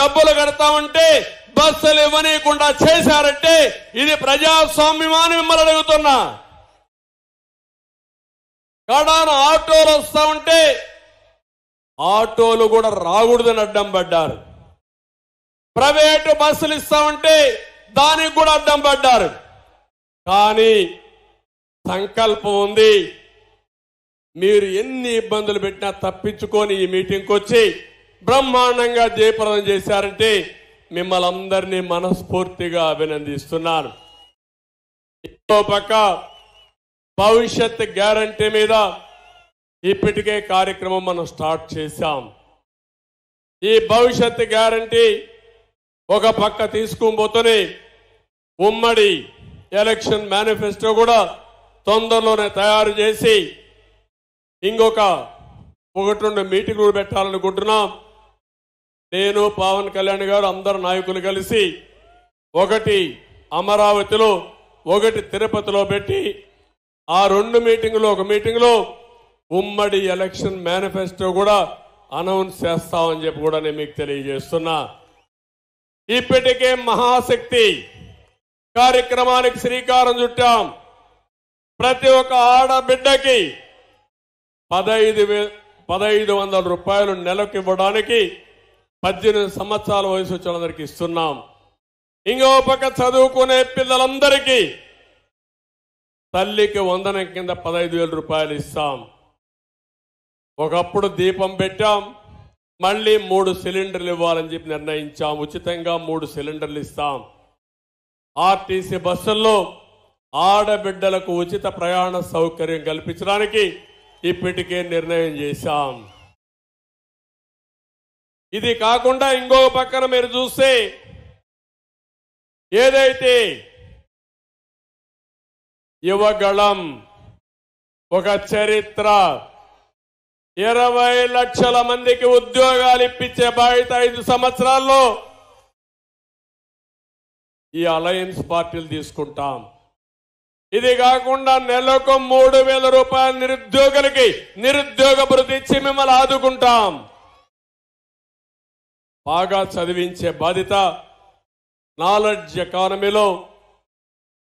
డబ్బులు కడతామంటే బస్సులు ఇవ్వనీయకుండా చేశారంటే ఇది ప్రజాస్వామ్యమాని మిమ్మల్ని అడుగుతున్నా. కడాన ఆటోలు వస్తా ఉంటే ఆటోలు కూడా రాకూడదని అడ్డం పడ్డారు. ప్రైవేటు బస్సులు ఇస్తామంటే దానికి కూడా అడ్డం పడ్డారు. కానీ సంకల్పం ఉంది. మీరు ఎన్ని ఇబ్బందులు పెట్టినా తప్పించుకొని ఈ మీటింగ్కి వచ్చి బ్రహ్మాండంగా జయప్రదం చేశారంటే మిమ్మల్ని అందరినీ మనస్ఫూర్తిగా అభినందిస్తున్నాను. ఇంకో పక్క భవిష్యత్ గ్యారంటీ మీద ఇప్పటికే కార్యక్రమం మనం స్టార్ట్ చేశాం. ఈ భవిష్యత్ గ్యారంటీ ఒక పక్క తీసుకుపోతూనే ఉమ్మడి ఎలక్షన్ మేనిఫెస్టో కూడా తొందరలోనే తయారు చేసి ఇంకొక 1-2 మీటింగులు పెట్టాలనుకుంటున్నాం. నేను పవన్ కళ్యాణ్ గారు అందరు నాయకులు కలిసి ఒకటి అమరావతిలో ఒకటి తిరుపతిలో పెట్టి ఆ 2 మీటింగులు ఒక మీటింగులో ఉమ్మడి ఎలక్షన్ మేనిఫెస్టో కూడా అనౌన్స్ చేస్తామని చెప్పి కూడా నేను మీకు తెలియజేస్తున్నా. ఇప్పటికే మహాశక్తి కార్యక్రమానికి శ్రీకారం చుట్టాం. ప్రతి ఒక్క ఆడబిడ్డకి 1500 రూపాయలు నెలకు ఇవ్వడానికి 18 సంవత్సరాల వయసు వచ్చిన వాళ్ళందరికీ ఇస్తున్నాం. ఇంకో పక్క చదువుకునే పిల్లలందరికీ తల్లికి వందనం కింద 15,000 రూపాయలు ఇస్తాం. ఒకప్పుడు దీపం పెట్టాం, మళ్ళీ 3 సిలిండర్లు ఇవ్వాలని చెప్పి నిర్ణయించాం. ఉచితంగా 3 సిలిండర్లు ఇస్తాం. ఆర్టీసీ బస్సుల్లో ఆడబిడ్డలకు ఉచిత ప్రయాణ సౌకర్యం కల్పించడానికి ఇప్పటికే నిర్ణయం చేశాం. ఇది కాకుండా ఇంకో పక్కన మీరు చూస్తే ఏదైతే యువగళం ఒక చరిత్ర 20 లక్షల మందికి ఉద్యోగాలు ఇప్పించే బాధ్యత 5 సంవత్సరాల్లో ఈ అలయన్స్ పార్టీలు తీసుకుంటాం. ఇది కాకుండా నెలకు 3,000 రూపాయలు నిరుద్యోగులకి నిరుద్యోగ భృతి ఇచ్చి మిమ్మల్ని ఆదుకుంటాం. బాగా చదివించే బాధ్యత నాలెడ్జ్ ఎకానమీలో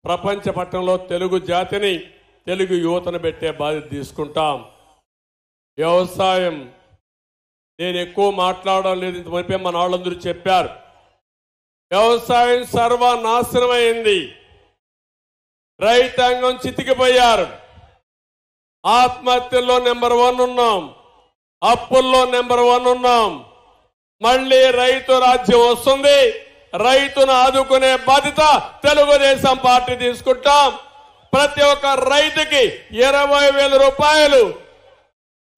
ప్రపంచ పట్టణంలో తెలుగు జాతిని తెలుగు యువతను పెట్టే బాధ్యత తీసుకుంటాం. వ్యవసాయం నేను ఎక్కువ మాట్లాడడం లేదు, ఇంత మునిపే మన వాళ్ళందరూ చెప్పారు. వ్యవసాయం సర్వనాశనమైంది. రైతాంగం చితికిపోయారు. ఆత్మహత్యల్లో నెంబర్ 1 ఉన్నాం, అప్పుల్లో నెంబర్ 1 ఉన్నాం. మళ్ళీ రైతు రాజ్యం వస్తుంది. రైతును ఆదుకునే బాధ్యత తెలుగుదేశం పార్టీ తీసుకుంటాం. ప్రతి ఒక్క రైతుకి 20,000 రూపాయలు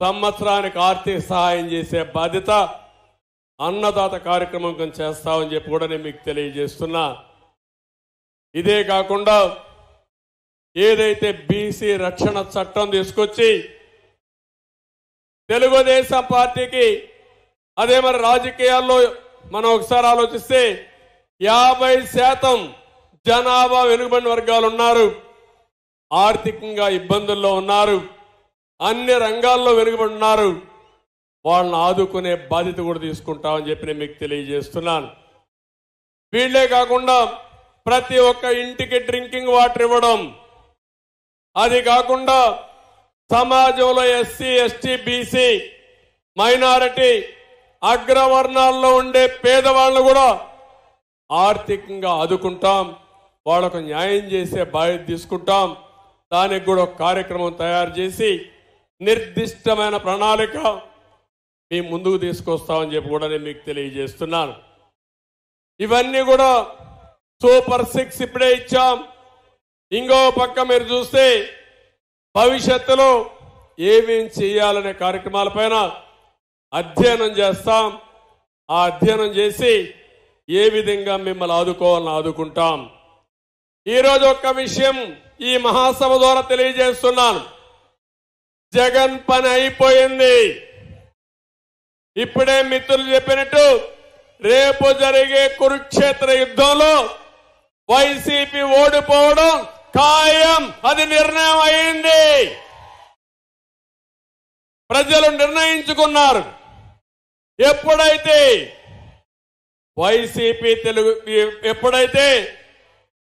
సంవత్సరానికి ఆర్థిక సహాయం చేసే బాధ్యత అన్నదాత కార్యక్రమం కింద చేస్తామని చెప్పి కూడా నేను మీకు తెలియజేస్తున్నా. ఇదే కాకుండా ఏదైతే బీసీ రక్షణ చట్టం తీసుకొచ్చి తెలుగుదేశం పార్టీకి అదే మరి రాజకీయాల్లో మనం ఒకసారి ఆలోచిస్తే 50% జనాభా వెనుకబడిన వర్గాలు ఉన్నారు, ఆర్థికంగా ఇబ్బందుల్లో ఉన్నారు, అన్ని రంగాల్లో వెనుకబడి ఉన్నారు. వాళ్ళని ఆదుకునే బాధ్యత కూడా తీసుకుంటామని చెప్పి నేను మీకు తెలియజేస్తున్నాను. వీళ్లే కాకుండా ప్రతి ఒక్క ఇంటికి డ్రింకింగ్ వాటర్ ఇవ్వడం, అది కాకుండా సమాజంలో ఎస్సీ ఎస్టీ బీసీ మైనారిటీ అగ్రవర్ణాల్లో ఉండే పేదవాళ్ళను కూడా ఆర్థికంగా ఆదుకుంటాం. వాళ్లకు న్యాయం చేసే బాధ్యత తీసుకుంటాం. దానికి కూడా ఒక కార్యక్రమం తయారు చేసి నిర్దిష్టమైన ప్రణాళిక మీ ముందుకు తీసుకొస్తామని చెప్పి కూడా నేను మీకు తెలియజేస్తున్నాను. ఇవన్నీ కూడా సూపర్ 6 ఇప్పుడే ఇచ్చాం. ఇంకో పక్క మీరు చూస్తే భవిష్యత్తులో ఏమేం చేయాలనే కార్యక్రమాలపైన అధ్యయనం చేస్తాం. ఆ అధ్యయనం చేసి ఏ విధంగా మిమ్మల్ని ఆదుకోవాలని ఆదుకుంటాం. ఈరోజు ఒక్క విషయం ఈ మహాసభ ద్వారా తెలియజేస్తున్నాను. జగన్ పని అయిపోయింది. ఇప్పుడే మిత్రులు చెప్పినట్టు రేపు జరిగే కురుక్షేత్ర యుద్ధంలో వైసీపీ ఓడిపోవడం ఖాయం. అది నిర్ణయం అయింది. ప్రజలు నిర్ణయించుకున్నారు. ఎప్పుడైతే వైసీపీ ఎప్పుడైతే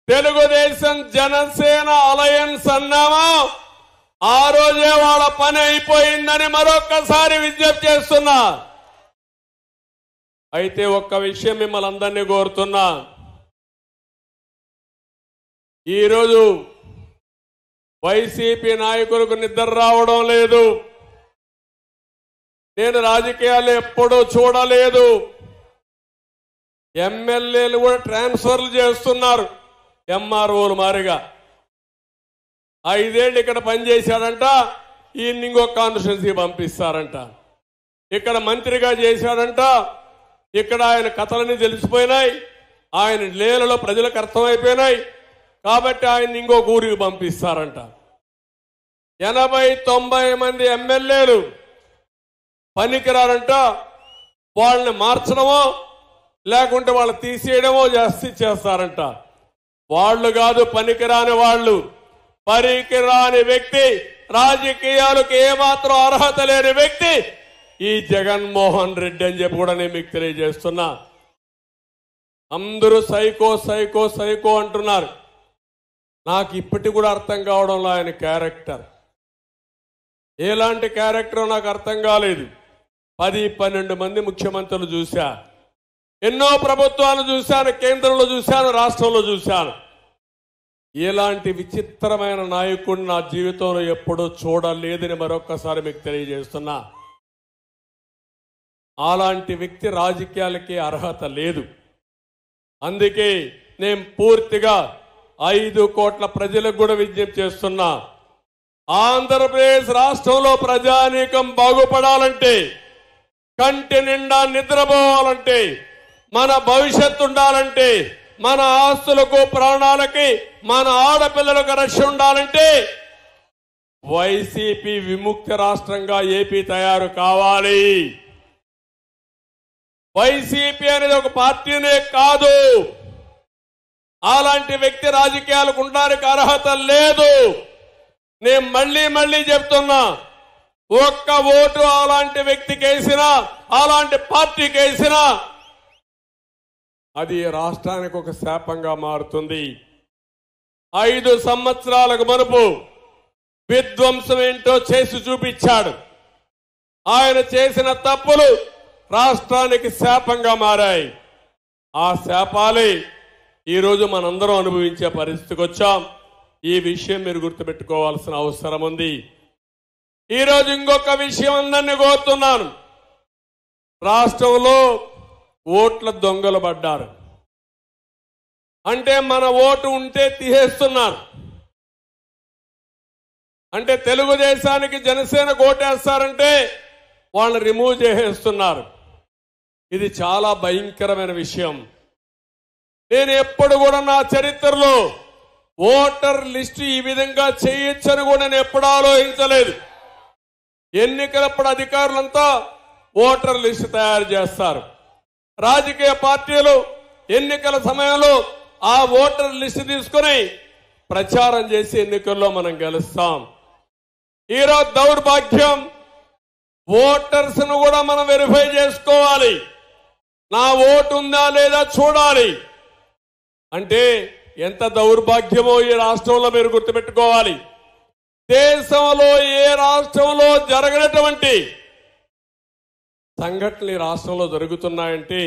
తెలుగుదేశం జనసేన అలయన్స్ అన్నామో ఆ రోజే వాళ్ళ పని అయిపోయిందని మరొక్కసారి విజ్ఞప్తి చేస్తున్నా. అయితే ఒక్క విషయం మిమ్మల్ని అందరినీ కోరుతున్నా. ఈరోజు వైసీపీ నాయకులకు నిద్ర రావడం లేదు. నేను రాజకీయాలు ఎప్పుడూ చూడలేదు. ఎమ్మెల్యేలు కూడా ట్రాన్స్ఫర్లు చేస్తున్నారు ఎంఆర్ఓలు మారిగా. 5 ఏళ్ళు ఇక్కడ పనిచేశాడంట, ఈయన ఇంకో కాన్స్టిట్యున్సీ పంపిస్తారంట. ఇక్కడ మంత్రిగా చేశాడంట, ఇక్కడ ఆయన కథలన్నీ తెలిసిపోయినాయి, ఆయన లీలలో ప్రజలకు అర్థమైపోయినాయి కాబట్టి ఆయన ఇంకో ఊరికి పంపిస్తారంట. 80-90 మంది ఎమ్మెల్యేలు పనికిరారంట. వాళ్ళని మార్చడమో లేకుంటే వాళ్ళు తీసేయడమో చేస్తారంట. వాళ్ళు కాదు పనికిరాని వాళ్ళు. పనికిరాని వ్యక్తి, రాజకీయాలకు ఏమాత్రం అర్హత లేని వ్యక్తి ఈ జగన్మోహన్ రెడ్డి అని చెప్పి కూడా నేను మీకు తెలియజేస్తున్నా. అందరూ సైకో సైకో సైకో అంటున్నారు. నాకు ఇప్పటికి కూడా అర్థం కావడంలో ఆయన క్యారెక్టర్ ఎలాంటి క్యారెక్టర్ నాకు అర్థం కాలేదు. 10-12 మంది ముఖ్యమంత్రులు చూశా, ఎన్నో ప్రభుత్వాలు చూశాను, కేంద్రంలో చూశాను, రాష్ట్రంలో చూశాను. ఇలాంటి విచిత్రమైన నాయకుడిని నా జీవితంలో ఎప్పుడూ చూడలేదని మరొక్కసారి మీకు తెలియజేస్తున్నా. అలాంటి వ్యక్తి రాజకీయాలకి అర్హత లేదు. అందుకే నేను పూర్తిగా 5 కోట్ల ప్రజలకు కూడా విజ్ఞప్తి చేస్తున్నా. ఆంధ్రప్రదేశ్ రాష్ట్రంలో ప్రజానీకం బాగుపడాలంటే, కంటి నిండా నిద్రపోవాలంటే, మన భవిష్యత్తు ఉండాలంటే, మన ఆస్తులకు ప్రాణాలకి మన ఆడపిల్లలకు రక్షణ ఉండాలంటే వైసీపీ విముక్త రాష్ట్రంగా ఏపీ తయారు కావాలి. వైసీపీ అనేది ఒక పార్టీనే కాదు. అలాంటి వ్యక్తి రాజకీయాలకు ఉండడానికి అర్హత లేదు. నేను మళ్ళీ చెప్తున్నా, ఒక్క ఓటు అలాంటి వ్యక్తికి వేసినా, అలాంటి పార్టీకి వేసినా అది రాష్ట్రానికి ఒక శాపంగా మారుతుంది. 5 సంవత్సరాలకు మునుపు విధ్వంసం ఏంటో చేసి చూపించాడు. ఆయన చేసిన తప్పులు రాష్ట్రానికి శాపంగా మారాయి. ఆ శాపాలే ఈరోజు మనందరం అనుభవించే పరిస్థితికి వచ్చాం. ఈ విషయం మీరు గుర్తుపెట్టుకోవాల్సిన అవసరం ఉంది. ఈరోజు ఇంకొక విషయం అందరినీ కోరుతున్నాను. రాష్ట్రంలో ఓట్ల దొంగలు పడ్డారు. అంటే మన ఓటు ఉంటే తీసేస్తున్నారు. అంటే తెలుగుదేశానికి జనసేనకు ఓటేస్తారంటే వాళ్ళని రిమూవ్ చేసేస్తున్నారు. ఇది చాలా భయంకరమైన విషయం. నేను ఎప్పుడు కూడా నా చరిత్రలో ఓటర్ లిస్టు ఈ విధంగా చేయొచ్చని కూడా నేను ఎప్పుడు ఆలోచించలేదు. ఎన్నికలప్పుడు అధికారులంతా ఓటర్ లిస్టు తయారు చేస్తారు. రాజకీయ పార్టీలు ఎన్నికల సమయంలో ఆ ఓటర్ లిస్టు తీసుకుని ప్రచారం చేసి ఎన్నికల్లో మనం గెలుస్తాం. ఈరోజు దౌర్భాగ్యం, ఓటర్స్ ను కూడా మనం వెరిఫై చేసుకోవాలి. నా ఓటు ఉందా లేదా చూడాలి. అంటే ఎంత దౌర్భాగ్యమో ఈ రాష్ట్రంలో మీరు గుర్తుపెట్టుకోవాలి. దేశంలో ఏ రాష్ట్రంలో జరగనటువంటి సంఘటనలు ఈ రాష్ట్రంలో జరుగుతున్నాయంటే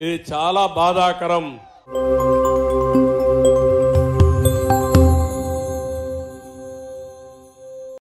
ఇది చాలా బాధాకరం.